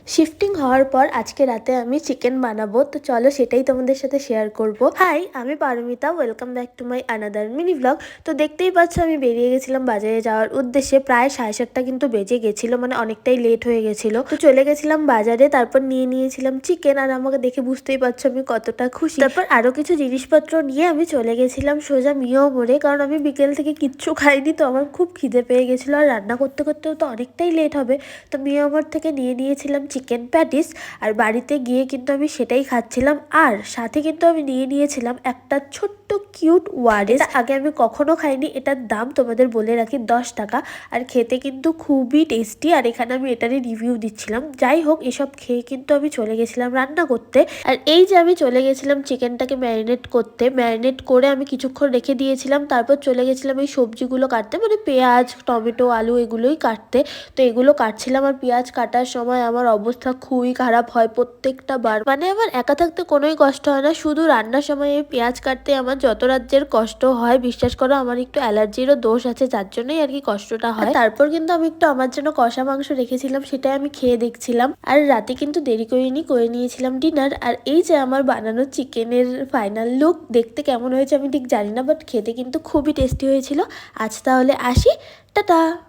Shifting হওয়ার পর আজকে রাতে আমি চিকেন বানাবো, তো চলো সেটাই তোমাদের সাথে শেয়ার করব। হাই, আমি Paramita, welcome back to my another mini blog. তো দেখতেই পাচ্ছ আমি বেরিয়ে গেছিলাম বাজারে যাওয়ার উদ্দেশ্যে। প্রায় 7:30 কিন্তু বেজে গেছিলো, মানে অনেকটাই লেট হয়ে গেছিলো। তো চলে গেছিলাম বাজারে, তারপর নিয়ে নিয়েছিলাম চিকেন। আর আমাকে দেখে বুঝতেই পারছো আমি কতটা খুশি। তারপর আরো কিছু জিনিসপত্র নিয়ে আমি চলে গেছিলাম সোজা মিও মোড়ে, কারণ আমি বিকেল থেকে কিচ্ছু খাইনি, তো আমার খুব খিদে পেয়ে গেছিলো। আর রান্না করতে করতেও তো অনেকটাই লেট হবে। তো মিও মোড় থেকে নিয়ে নিয়েছিলাম চিকেন প্যাটিস। আর বাড়িতে গিয়ে কিন্তু আমি সেটাই খাচ্ছিলাম। আর সাথে কিন্তু আমি নিয়ে নিয়েছিলাম একটা ছোট্ট কিউট ওয়ারেস। আগে আমি কখনো খাইনি। এটার দাম তোমাদের বলে রাখি 10 টাকা। আর খেতে কিন্তু খুবই টেস্টি। আর এখানে আমি এটারই রিভিউ দিচ্ছিলাম। যাই হোক, এসব খেয়ে কিন্তু আমি চলে গেছিলাম রান্না করতে। আর এই যে আমি চলে গেছিলাম চিকেনটাকে ম্যারিনেট করতে। ম্যারিনেট করে আমি কিছুক্ষণ রেখে দিয়েছিলাম। তারপর চলে গেছিলাম এই সবজিগুলো কাটতে, মানে পেঁয়াজ, টমেটো, আলু এগুলোই কাটতে। তো এগুলো কাটছিলাম। আর পেঁয়াজ কাটার সময় আমার অবস্থা খুবই খারাপ হয় প্রত্যেকটা বার। মানে আমার একা থাকতে কোনোই কষ্ট হয় না, শুধু রান্নার সময় এই পেঁয়াজ কাটতে আমার যত রাজ্যের কষ্ট হয়। বিশ্বাস করো, আমার একটু অ্যালার্জিরও দোষ আছে, যার জন্যই আর কি কষ্টটা হয়। তারপর কিন্তু আমি একটু আমার জন্য কষা মাংস রেখেছিলাম, সেটাই আমি খেয়ে দেখছিলাম। আর রাতে কিন্তু দেরি করিনি, করে নিয়েছিলাম ডিনার। আর এই যে আমার বানানো চিকেনের ফাইনাল লুক, দেখতে কেমন হয়েছে আমি ঠিক জানি না, বাট খেতে কিন্তু খুবই টেস্টি হয়েছিল। আজ তাহলে আসি, টাটা।